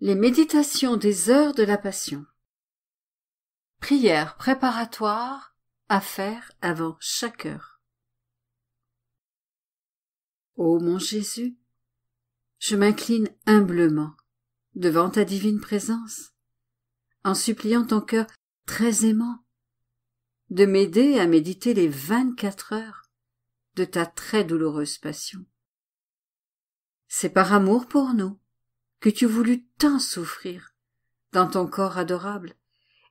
Les méditations des heures de la Passion. Prière préparatoire à faire avant chaque heure. Ô mon Jésus, je m'incline humblement devant ta divine présence, en suppliant ton cœur très aimant de m'aider à méditer les 24 heures de ta très douloureuse passion. C'est par amour pour nous que tu voulus tant souffrir dans ton corps adorable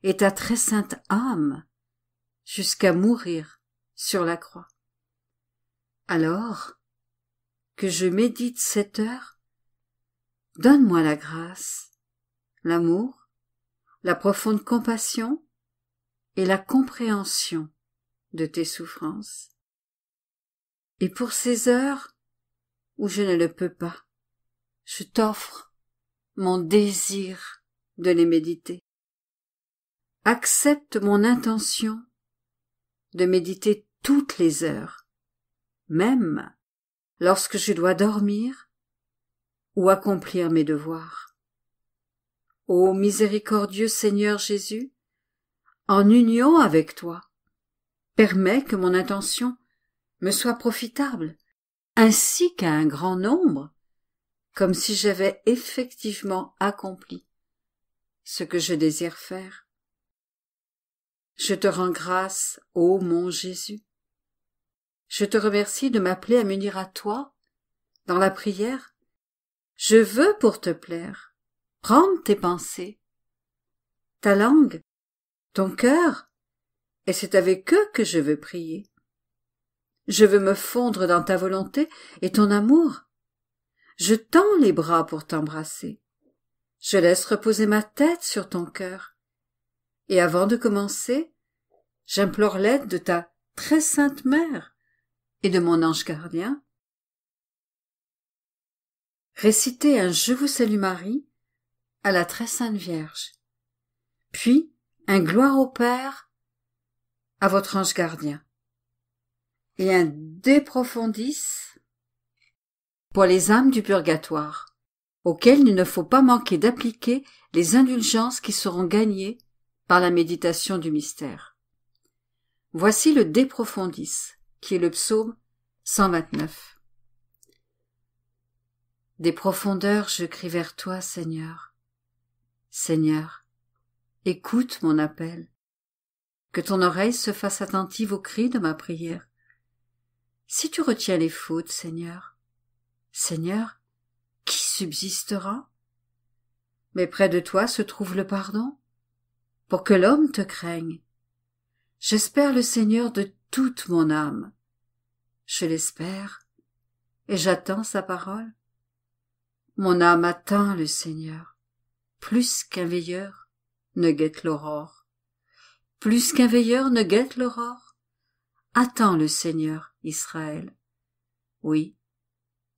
et ta très sainte âme jusqu'à mourir sur la croix. Alors que je médite cette heure, donne-moi la grâce, l'amour, la profonde compassion et la compréhension de tes souffrances. Et pour ces heures où je ne le peux pas, je t'offre mon désir de les méditer. Accepte mon intention de méditer toutes les heures, même lorsque je dois dormir ou accomplir mes devoirs. Ô miséricordieux Seigneur Jésus, en union avec toi, permets que mon intention me soit profitable, ainsi qu'à un grand nombre, comme si j'avais effectivement accompli ce que je désire faire. Je te rends grâce, ô mon Jésus. Je te remercie de m'appeler à m'unir à toi dans la prière. Je veux, pour te plaire, prendre tes pensées, ta langue, ton cœur, et c'est avec eux que je veux prier. Je veux me fondre dans ta volonté et ton amour. Je tends les bras pour t'embrasser. Je laisse reposer ma tête sur ton cœur. Et avant de commencer, j'implore l'aide de ta très sainte mère et de mon ange gardien. Récitez un Je vous salue Marie à la très sainte Vierge, puis un Gloire au Père à votre ange gardien, et un De Profundis pour les âmes du purgatoire, auxquelles il ne faut pas manquer d'appliquer les indulgences qui seront gagnées par la méditation du mystère. Voici le De Profundis, qui est le psaume 129. Des profondeurs je crie vers toi, Seigneur. Seigneur, écoute mon appel. Que ton oreille se fasse attentive aux cris de ma prière. Si tu retiens les fautes, Seigneur, Seigneur, qui subsistera? Mais près de toi se trouve le pardon, pour que l'homme te craigne. J'espère le Seigneur de toute mon âme. Je l'espère, et j'attends sa parole. Mon âme attend le Seigneur, plus qu'un veilleur ne guette l'aurore. Plus qu'un veilleur ne guette l'aurore, attends le Seigneur, Israël. Oui,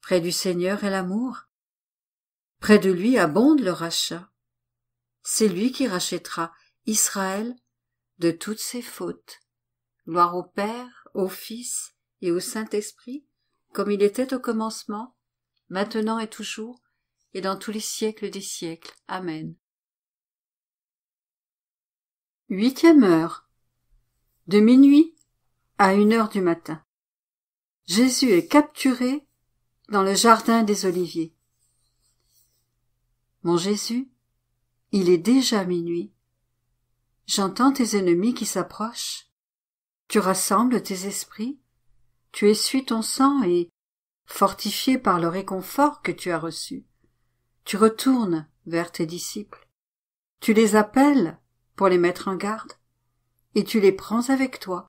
près du Seigneur est l'amour. Près de lui abonde le rachat. C'est lui qui rachètera Israël de toutes ses fautes. Gloire au Père, au Fils et au Saint-Esprit, comme il était au commencement, maintenant et toujours, et dans tous les siècles des siècles. Amen. 8e heure. De minuit à 1 heure du matin. Jésus est capturé dans le jardin des Oliviers. Mon Jésus, il est déjà minuit. J'entends tes ennemis qui s'approchent. Tu rassembles tes esprits, tu essuies ton sang et, fortifié par le réconfort que tu as reçu, tu retournes vers tes disciples. Tu les appelles pour les mettre en garde, et tu les prends avec toi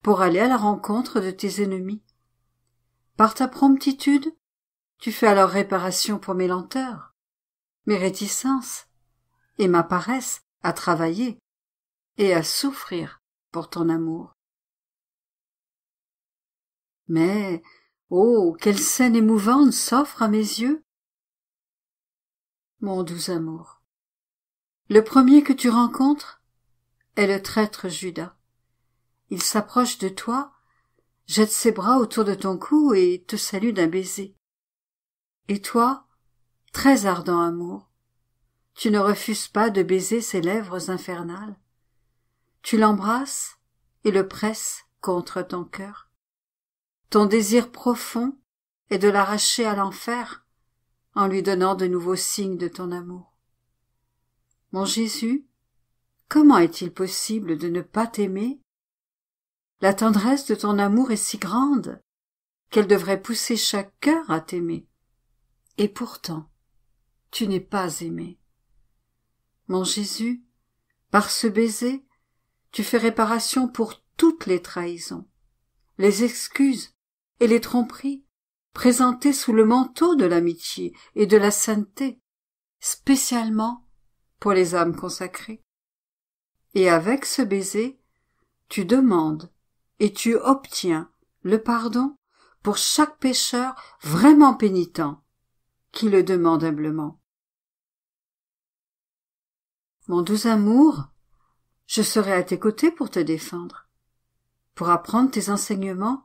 pour aller à la rencontre de tes ennemis. Par ta promptitude, tu fais alors réparation pour mes lenteurs, mes réticences et ma paresse à travailler et à souffrir pour ton amour. Mais, oh, quelle scène émouvante s'offre à mes yeux! Mon doux amour, le premier que tu rencontres est le traître Judas. Il s'approche de toi, jette ses bras autour de ton cou et te salue d'un baiser. Et toi, très ardent amour, tu ne refuses pas de baiser ses lèvres infernales. Tu l'embrasses et le presses contre ton cœur. Ton désir profond est de l'arracher à l'enfer en lui donnant de nouveaux signes de ton amour. Mon Jésus, comment est-il possible de ne pas t'aimer? La tendresse de ton amour est si grande qu'elle devrait pousser chaque cœur à t'aimer. Et pourtant, tu n'es pas aimé. Mon Jésus, par ce baiser, tu fais réparation pour toutes les trahisons, les excuses et les tromperies présentées sous le manteau de l'amitié et de la sainteté, spécialement pour les âmes consacrées. Et avec ce baiser, tu demandes et tu obtiens le pardon pour chaque pécheur vraiment pénitent qui le demande humblement. Mon doux amour, je serai à tes côtés pour te défendre, pour apprendre tes enseignements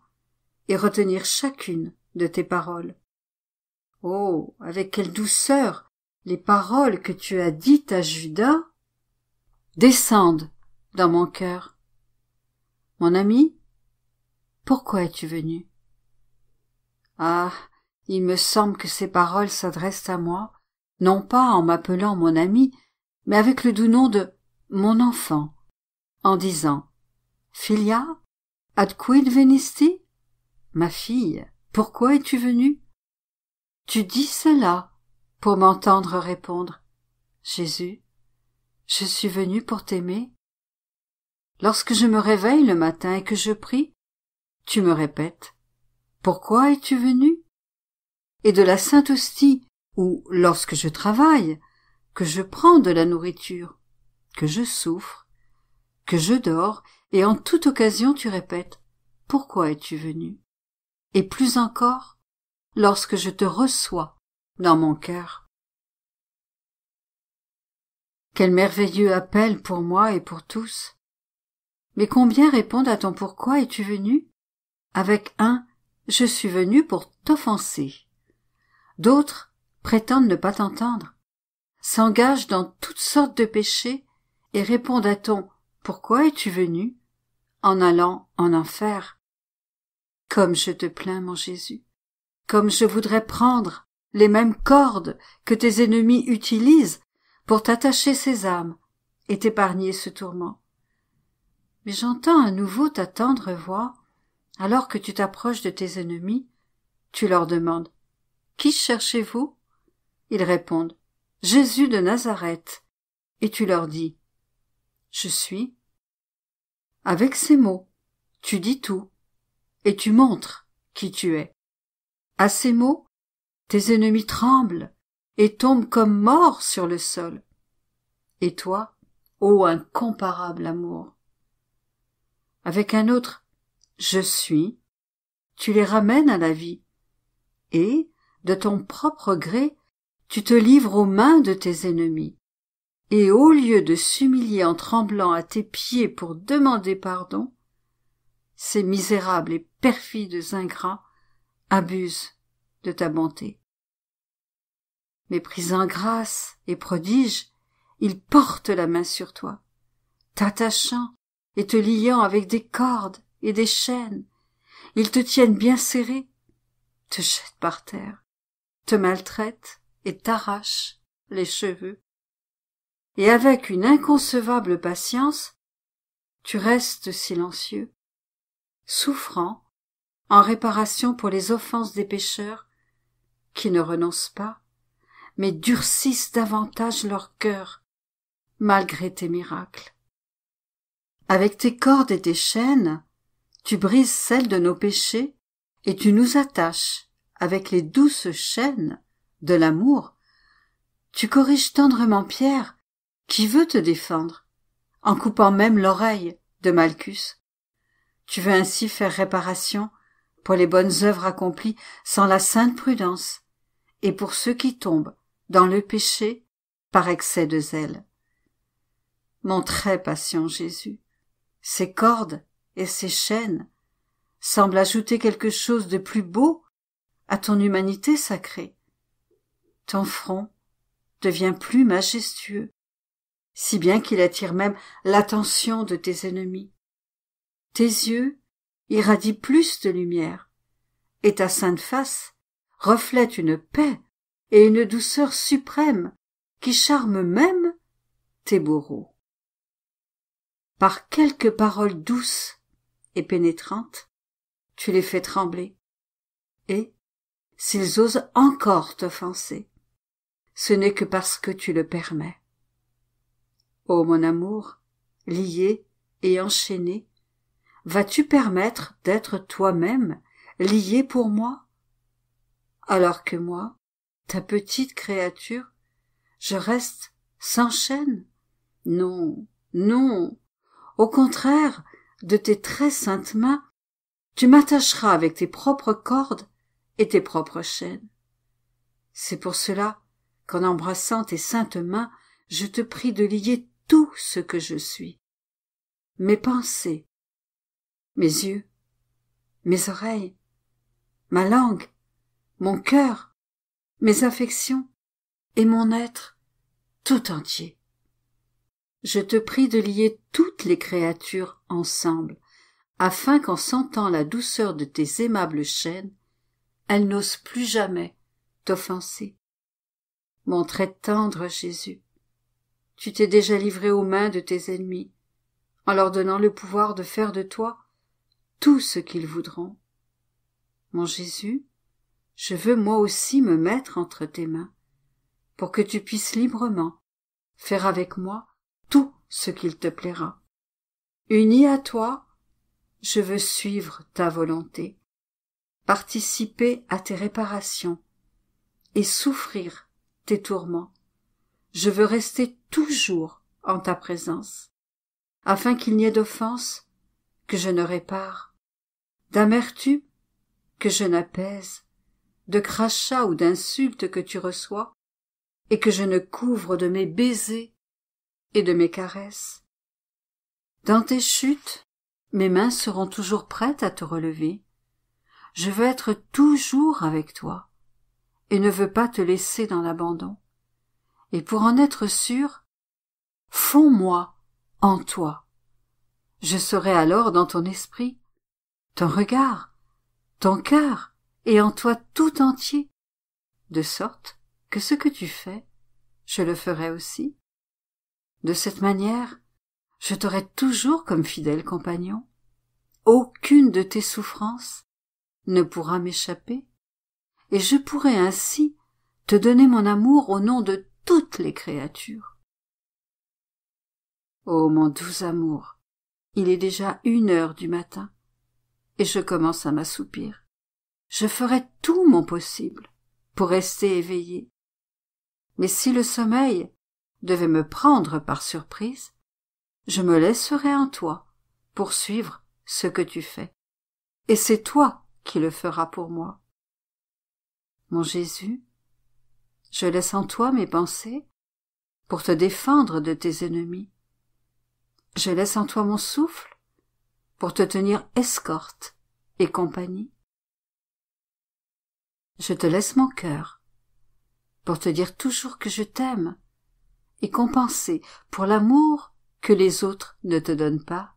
et retenir chacune de tes paroles. Oh, avec quelle douceur les paroles que tu as dites à Judas descendent dans mon cœur. Mon ami, pourquoi es-tu venu? Ah, il me semble que ces paroles s'adressent à moi, non pas en m'appelant mon ami, mais avec le doux nom de mon enfant, en disant « Filia, ad quid venisti » ? Ma fille, pourquoi es-tu venue? Tu dis cela pour m'entendre répondre « Jésus, je suis venu pour t'aimer. » Lorsque je me réveille le matin et que je prie, tu me répètes « Pourquoi es-tu venu ?» Et de la Sainte Hostie, ou lorsque je travaille, que je prends de la nourriture, que je souffre, que je dors, et en toute occasion tu répètes « Pourquoi es-tu venu ?» Et plus encore, lorsque je te reçois dans mon cœur. Quel merveilleux appel pour moi et pour tous. Mais combien répondent à ton « Pourquoi es-tu venu ?» avec un « Je suis venu pour t'offenser ». D'autres prétendent ne pas t'entendre, s'engagent dans toutes sortes de péchés et répondent à ton « Pourquoi es-tu venu ?» en allant en enfer. Comme je te plains, mon Jésus, comme je voudrais prendre les mêmes cordes que tes ennemis utilisent pour t'attacher ces âmes et t'épargner ce tourment. Mais j'entends à nouveau ta tendre voix, alors que tu t'approches de tes ennemis, tu leur demandes « Qui cherchez-vous » Ils répondent « Jésus de Nazareth » et tu leur dis « Je suis ». Avec ces mots, tu dis tout et tu montres qui tu es. À ces mots, tes ennemis tremblent et tombent comme morts sur le sol. Et toi, ô incomparable amour, avec un autre « Je suis », tu les ramènes à la vie et, de ton propre gré, tu te livres aux mains de tes ennemis. Et au lieu de s'humilier en tremblant à tes pieds pour demander pardon, ces misérables et perfides ingrats abusent de ta bonté. Méprisant grâce et prodige, ils portent la main sur toi, t'attachant et te liant avec des cordes et des chaînes. Ils te tiennent bien serré, te jettent par terre, te maltraitent et t'arrachent les cheveux. Et avec une inconcevable patience, tu restes silencieux, souffrant en réparation pour les offenses des pécheurs qui ne renoncent pas, mais durcissent davantage leur cœur malgré tes miracles. Avec tes cordes et tes chaînes, tu brises celles de nos péchés et tu nous attaches avec les douces chaînes de l'amour. Tu corriges tendrement Pierre qui veut te défendre, en coupant même l'oreille de Malchus. Tu veux ainsi faire réparation pour les bonnes œuvres accomplies sans la sainte prudence et pour ceux qui tombent dans le péché par excès de zèle. Mon très patient Jésus, ces cordes et ces chaînes semblent ajouter quelque chose de plus beau à ton humanité sacrée. Ton front, devient plus majestueux, si bien qu'il attire même l'attention de tes ennemis. Tes yeux irradient plus de lumière, et ta sainte face reflète une paix et une douceur suprême qui charment même tes bourreaux. Par quelques paroles douces et pénétrantes, tu les fais trembler, et, s'ils osent encore t'offenser, ce n'est que parce que tu le permets. Ô mon amour, lié et enchaîné, vas-tu permettre d'être toi-même lié pour moi? Alors que moi, ta petite créature, je reste sans chaîne? Non, non. Au contraire, de tes très saintes mains, tu m'attacheras avec tes propres cordes et tes propres chaînes. C'est pour cela qu'en embrassant tes saintes mains, je te prie de lier tout ce que je suis. Mes pensées, mes yeux, mes oreilles, ma langue, mon cœur, mes affections et mon être tout entier. Je te prie de lier toutes les créatures ensemble, afin qu'en sentant la douceur de tes aimables chaînes, elles n'osent plus jamais t'offenser. Mon très tendre Jésus, tu t'es déjà livré aux mains de tes ennemis, en leur donnant le pouvoir de faire de toi tout ce qu'ils voudront. Mon Jésus, je veux moi aussi me mettre entre tes mains, pour que tu puisses librement faire avec moi tout ce qu'il te plaira. Uni à toi, je veux suivre ta volonté, participer à tes réparations et souffrir tes tourments. Je veux rester toujours en ta présence, afin qu'il n'y ait d'offense que je ne répare, d'amertume que je n'apaise, de crachats ou d'insultes que tu reçois, et que je ne couvre de mes baisers et de mes caresses. Dans tes chutes, mes mains seront toujours prêtes à te relever. Je veux être toujours avec toi, et ne veux pas te laisser dans l'abandon. Et pour en être sûr, fonds-moi en toi. Je serai alors dans ton esprit, ton regard, ton cœur, et en toi tout entier, de sorte que ce que tu fais, je le ferai aussi. De cette manière, je t'aurai toujours comme fidèle compagnon. Aucune de tes souffrances ne pourra m'échapper, et je pourrai ainsi te donner mon amour au nom de toutes les créatures. Ô mon doux amour, il est déjà 1 heure du matin, et je commence à m'assoupir. Je ferai tout mon possible pour rester éveillé. Mais si le sommeil devait me prendre par surprise, je me laisserai en toi pour suivre ce que tu fais, et c'est toi qui le feras pour moi. Mon Jésus, je laisse en toi mes pensées pour te défendre de tes ennemis. Je laisse en toi mon souffle pour te tenir escorte et compagnie. Je te laisse mon cœur pour te dire toujours que je t'aime et compenser pour l'amour que les autres ne te donnent pas.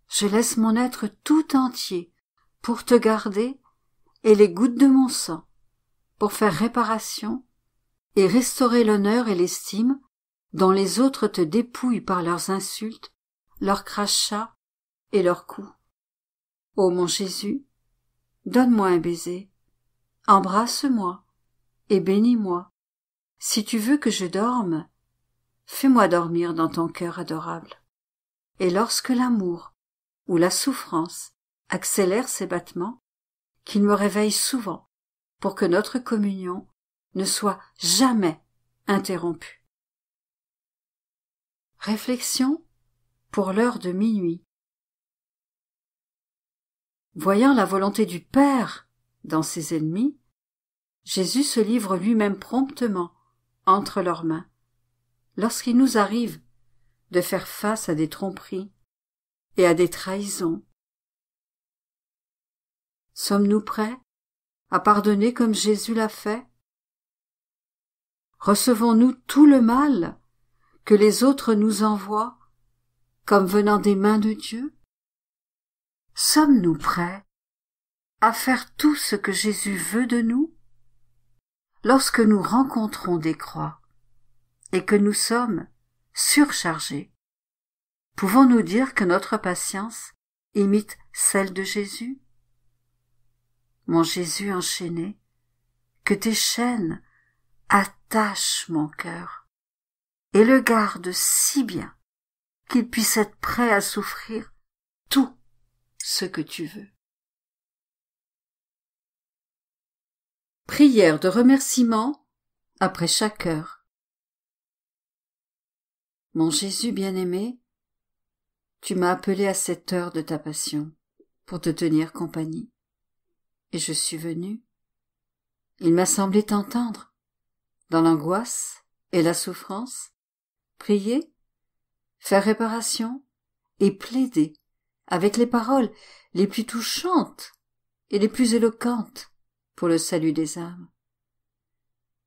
Je laisse mon être tout entier pour te garder et les gouttes de mon sang pour faire réparation et restaurer l'honneur et l'estime dont les autres te dépouillent par leurs insultes, leurs crachats et leurs coups. Ô mon Jésus, donne-moi un baiser, embrasse-moi et bénis-moi. Si tu veux que je dorme, fais-moi dormir dans ton cœur adorable. Et lorsque l'amour ou la souffrance accélère ses battements, qu'il me réveille souvent pour que notre communion ne soit jamais interrompue. Réflexion pour l'heure de minuit. Voyant la volonté du Père dans ses ennemis, Jésus se livre lui-même promptement entre leurs mains, lorsqu'il nous arrive de faire face à des tromperies et à des trahisons. Sommes-nous prêts à pardonner comme Jésus l'a fait? recevons-nous tout le mal que les autres nous envoient comme venant des mains de Dieu? Sommes-nous prêts à faire tout ce que Jésus veut de nous? Lorsque nous rencontrons des croix et que nous sommes surchargés, pouvons-nous dire que notre patience imite celle de Jésus? Mon Jésus enchaîné, que tes chaînes attachent mon cœur et le gardent si bien qu'il puisse être prêt à souffrir tout ce que tu veux. Prière de remerciement après chaque heure. Mon Jésus bien-aimé, tu m'as appelé à cette heure de ta passion pour te tenir compagnie. Et je suis venu. Il m'a semblé t'entendre, dans l'angoisse et la souffrance, prier, faire réparation et plaider avec les paroles les plus touchantes et les plus éloquentes pour le salut des âmes.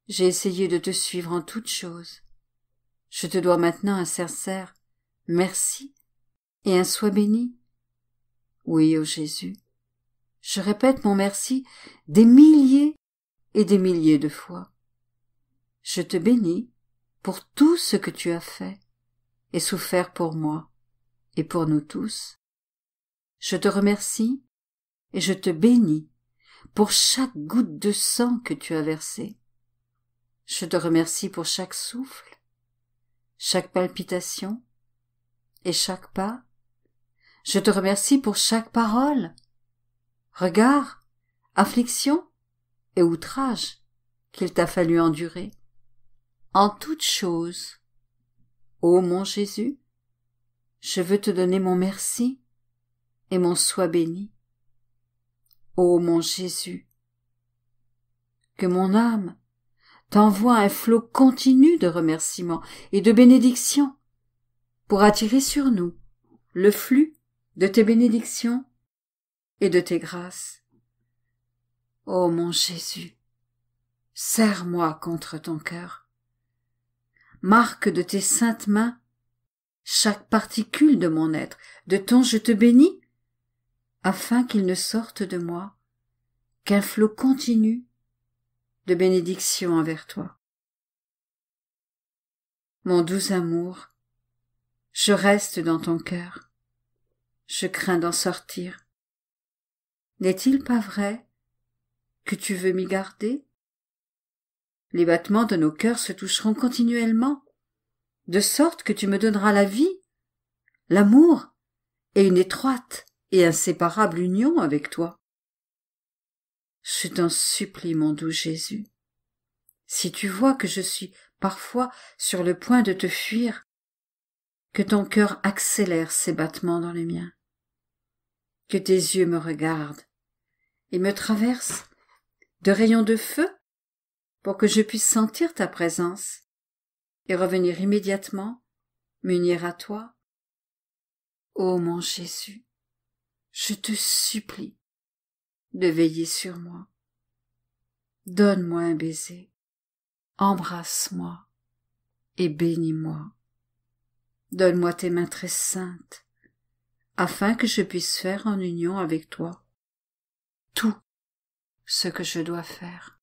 J'ai essayé de te suivre en toutes choses. Je te dois maintenant un sincère merci et un sois béni. Oui, ô Jésus, je répète mon merci des milliers et des milliers de fois. Je te bénis pour tout ce que tu as fait et souffert pour moi et pour nous tous. Je te remercie et je te bénis pour chaque goutte de sang que tu as versé. Je te remercie pour chaque souffle, chaque palpitation et chaque pas. Je te remercie pour chaque parole, regard, affliction et outrage qu'il t'a fallu endurer. En toutes choses, ô mon Jésus, je veux te donner mon merci et mon sois béni. Ô mon Jésus, que mon âme t'envoie un flot continu de remerciements et de bénédictions pour attirer sur nous le flux de tes bénédictions et de tes grâces. Ô mon Jésus, serre-moi contre ton cœur. Marque de tes saintes mains chaque particule de mon être, de ton je te bénis, afin qu'il ne sorte de moi qu'un flot continu de bénédictions envers toi. Mon doux amour, je reste dans ton cœur, je crains d'en sortir. N'est-il pas vrai que tu veux m'y garder? Les battements de nos cœurs se toucheront continuellement, de sorte que tu me donneras la vie, l'amour et une étroite et inséparable union avec toi. Je t'en supplie, mon doux Jésus, si tu vois que je suis parfois sur le point de te fuir, que ton cœur accélère ses battements dans les miens, que tes yeux me regardent et me traversent de rayons de feu pour que je puisse sentir ta présence et revenir immédiatement m'unir à toi. Ô mon Jésus, je te supplie de veiller sur moi. Donne-moi un baiser, embrasse-moi et bénis-moi. Donne-moi tes mains très saintes, afin que je puisse faire en union avec toi tout ce que je dois faire.